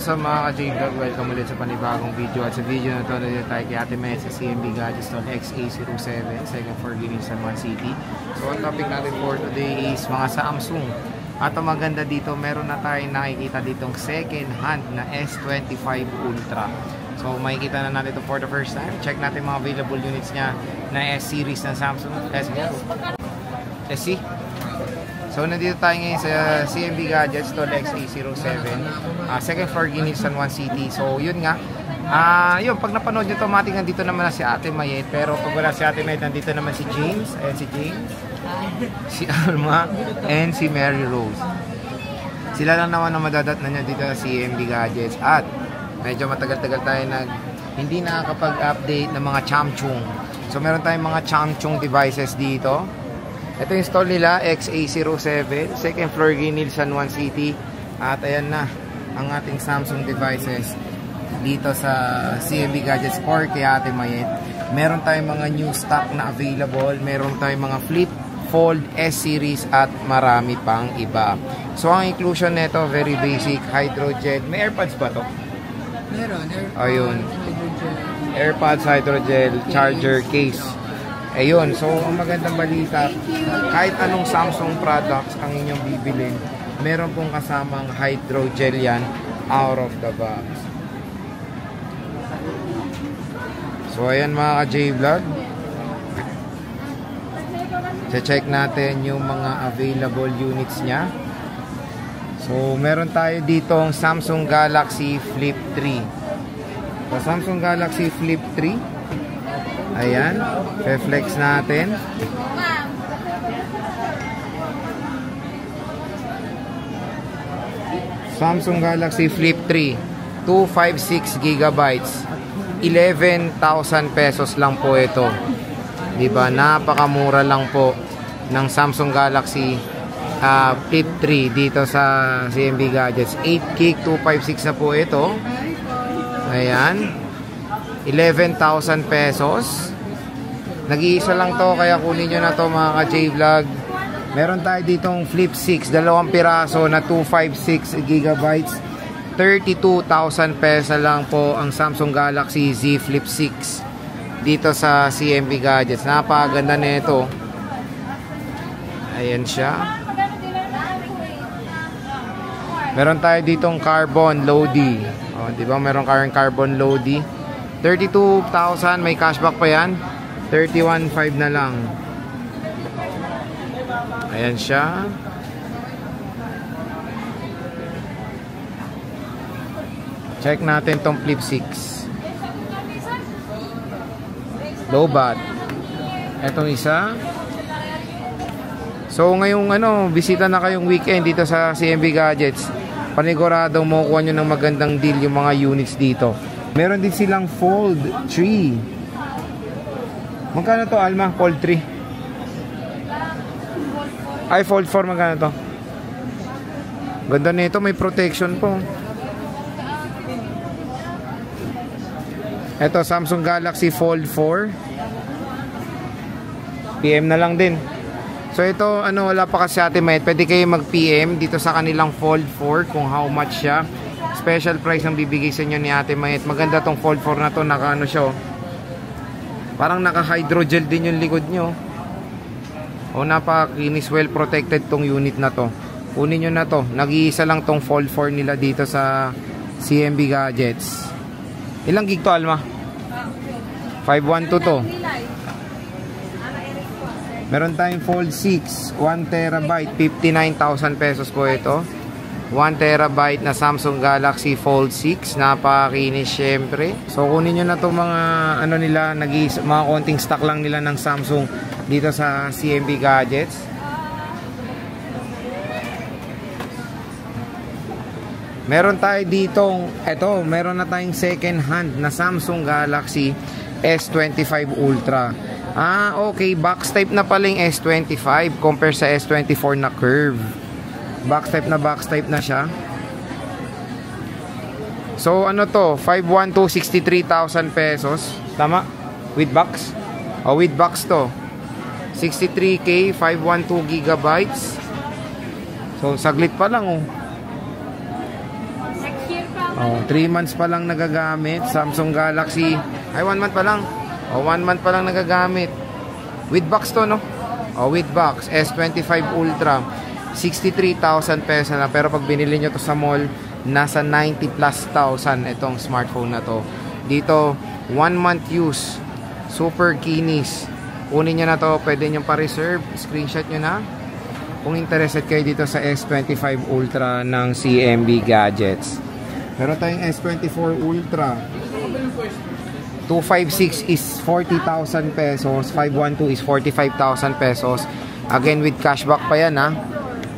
what's up mga ka-J-Vlog? Welcome ulit sa panibagong video. At sa video na to, nandito tayo kay Ate May sa CMB Gadgets Store XA07, second floor Guinea, San Juan City. So ang topic natin for today is mga Samsung. At ang maganda dito, meron na tayong nakikita ditong second hand na S25 Ultra. So makikita na natin ito for the first time. Check natin mga available units niya na S-series ng Samsung. SC. So nandito tayo ngayon sa CMB Gadgets Store XA07, second floor Guinea, San Juan City. So yun nga, yun, pag napanood nyo automatic nandito naman na si Ate Mayet. Pero pag wala si Ate Mayet, nandito naman si James. Ayan si James, si Alma, and si Mary Rose. Sila lang naman na madadatnan nyo dito sa CMB Gadgets. At medyo matagal-tagal tayo hindi nakakapag-update ng mga Samsung. So meron tayong mga Samsung devices dito. Ito yung store nila, XA07, second floor Guinea, San Juan City. At ayan na ang ating Samsung devices dito sa CMB Gadgets Store kay Ate Mayet. Meron tayong mga new stock na available. Meron tayong mga Flip, Fold, S-series at marami pang iba. So ang inclusion nito, very basic, hydrogel. May AirPods ba to? Meron, AirPods, ayun. AirPods, hydrogel, charger, case. Ayun, so ang magandang balita, kahit anong Samsung products ang inyong bibilin, meron pong kasamang hydrogel yan out of the box. So ayan mga ka-J-Vlog, check natin yung mga available units nya. So meron tayo dito ang Samsung Galaxy Flip 3. So Samsung Galaxy Flip 3, ayan, reflex natin. Samsung Galaxy Flip 3, 256 gigabytes, 11,000 pesos lang po ito. Diba? Napakamura lang po ng Samsung Galaxy Flip 3 dito sa CMB Gadgets. 8 gig, 256 na po ito. Ayan, 11,000 pesos. Nag-iisa lang to, kaya kunin nyo na to mga ka-J-Vlog. Meron tayo ditong Flip 6, dalawang piraso na 256 gigabytes. 32,000 pesos lang po ang Samsung Galaxy Z Flip 6 dito sa CMB Gadgets. Napakaganda nito. Ayan siya. Meron tayo ditong Carbon Lodi. O, diba meron Carbon Lodi. 32,000, may cashback pa yan. 31,500 na lang. Ayan siya. Check natin tong Flip 6. Low bat. Etong isa. So ngayong bisita na kayong weekend dito sa CMB Gadgets. Paniguradong makukuha nyo ng magandang deal yung mga units dito. Meron din silang Fold 3. Magkano to, Alma? Fold 3. Ay, Fold 4, magkano to? Ganda nito, may protection po. Ito, Samsung Galaxy Fold 4. PM na lang din. So ito, wala pa kasi Ate Mayet. Pwede kayo mag-PM dito sa kanilang Fold 4 kung how much siya. Special price ang bibigay sa inyo ni Ate Mayet. Maganda tong Fold 4 na to, naka siya, oh. Parang naka-hydrogel din yung likod nyo. O napakakinis, well protected tong unit na to. Kunin nyo na to. Nag-iisa lang tong Fold 4 nila dito sa CMB Gadgets. Ilang gig to, Alma? 512 to. Meron tayong Fold 6, 1 terabyte, 59,000 pesos po ito. 1 terabyte na Samsung Galaxy Fold 6. Napakakinis syempre. So kunin nyo na itong mga nila, mga konting stock lang nila ng Samsung dito sa CMB Gadgets. Meron tayo ditong meron na tayong second hand na Samsung Galaxy S25 Ultra. Okay, box type na pala yung S25 compare sa S24 na curve. Box type na siya. So to, 512, 63,000 pesos. Tama? With box? With box to. 63K, 512 gigabytes. So saglit pa lang, oh. Oh, 3 months pa lang nagagamit. Samsung Galaxy. Ay, 1 month pa lang. Oh, 1 month pa lang nagagamit. With box to, no? Oh, with box. S25 Ultra. 63,000 pesos na. Pero pag binili nyo to sa mall, nasa 90 plus thousand itong smartphone na to. Dito, 1 month use. Super kinis. Kunin nyo na to. Pwede nyo pa-reserve. Screenshot nyo na. Kung interested kayo dito sa S25 Ultra ng CMB Gadgets. Meron tayong S24 Ultra. 256 is 40,000 pesos. 512 is 45,000 pesos. Again, with cashback pa yan, ha.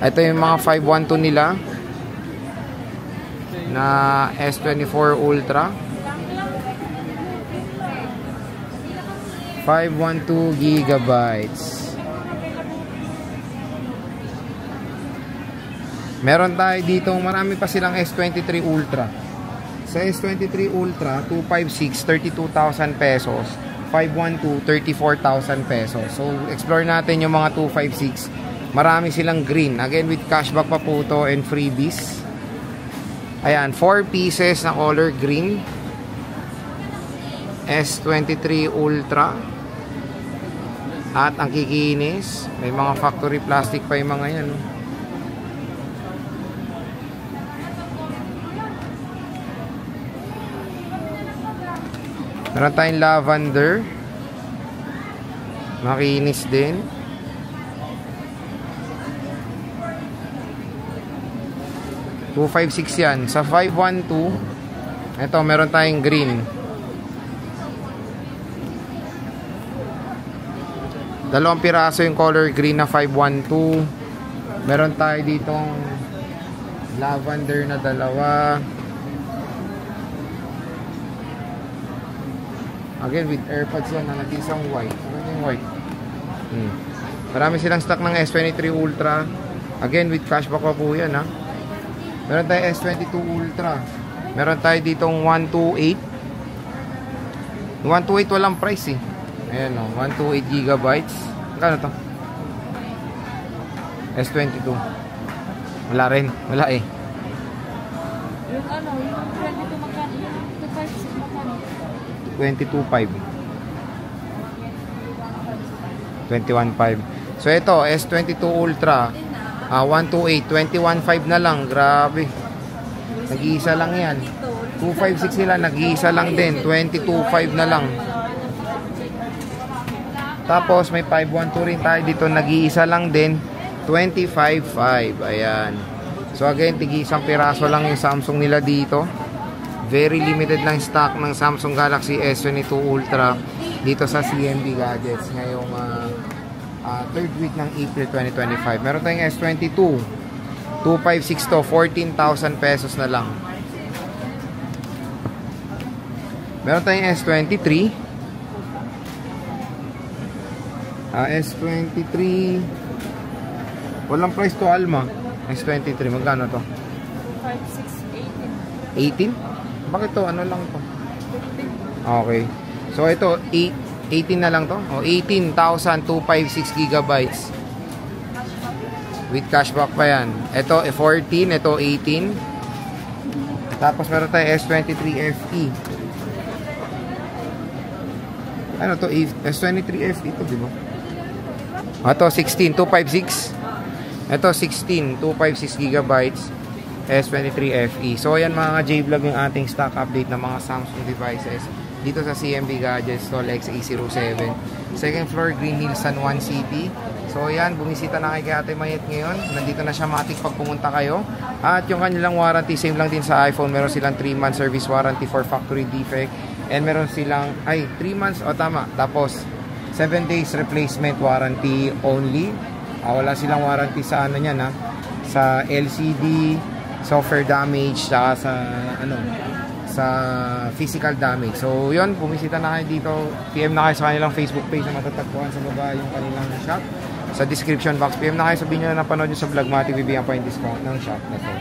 Ito yung mga 512 nila na S24 Ultra. 512 gigabytes. Meron tayo dito, marami pa silang S23 Ultra. Sa S23 Ultra, 256, 32,000 pesos. 512, 34,000 pesos. So, explore natin yung mga 256. Marami silang green. Again, with cashback pa po to and freebies. Ayan, 4 pieces na color green. S23 Ultra. At ang kikinis, may mga factory plastic pa yung mga yan, no? Meron tayong lavender. Makinis din. $256 yan. Sa 512, ito, meron tayong green. Dalawang piraso yung color green na 512. Meron tayo ditong lavender na dalawa. Again, with AirPods yan na nag-isang white. Ano yung white? Marami silang stock ng S23 Ultra. Again, with cashback pa po yan, ha. Meron tayo S22 Ultra. Meron tayo ditong 128. 128 walang price, eh. Ayan, o. 128 gigabytes. Magkano to? S22. Wala rin. Wala, eh. Yung ano, yung 22 magkano? Yung 256 magkano? 22.5. 21.5. So ito, S22 Ultra, 128, 21.5 na lang. Grabe. Nag-iisa lang yan. 256 sila, nag-iisa lang din. 22.5 na lang. Tapos may 512 rin tayo dito, nag-iisa lang din. 25.5. Ayan. So again, tig-isang piraso lang yung Samsung nila dito. Very limited lang stock ng Samsung Galaxy S22 Ultra dito sa CMB Gadgets ngayong third week ng April 2025. Meron tayong S22 256 to, 14,000 pesos na lang. Meron tayong S23 S23 walang price to, Alma. S23 magkano to? 56, 18? Bakit to? Ano lang to? Okay. So ito, 18 na lang to. O, 18,256 gigabytes. With cashback pa yan. Ito, 14. Ito, 18. Tapos meron tayo S23 FE. Ano to? S23 FE ito, di ba? Ito, 16. 256. Ito, 16. 256 gigabytes. S23 FE. So ayan mga J-Vlog yung ating stock update ng mga Samsung devices dito sa CMB Gadgets Stall XA07. Second floor, Green Hills, San Juan City. So ayan, bumisita na kay Ate Mayet ngayon. Nandito na siya matik pag pumunta kayo. At yung kanilang warranty, same lang din sa iPhone. Meron silang 3-month service warranty for factory defect. And meron silang, 3 months, tama. Tapos 7 days replacement warranty only. Wala silang warranty sa ano yan, sa LCD, software damage, saka sa physical damage. So yun, bumisita na kayo dito, PM na kayo sa kanilang Facebook page na matatagpuan sa baba yung kanilang shop. Sa description box, PM na kayo, sabihin nyo na napanood nyo sa vlog, matik bibigyan pa yung discount ng shop na to.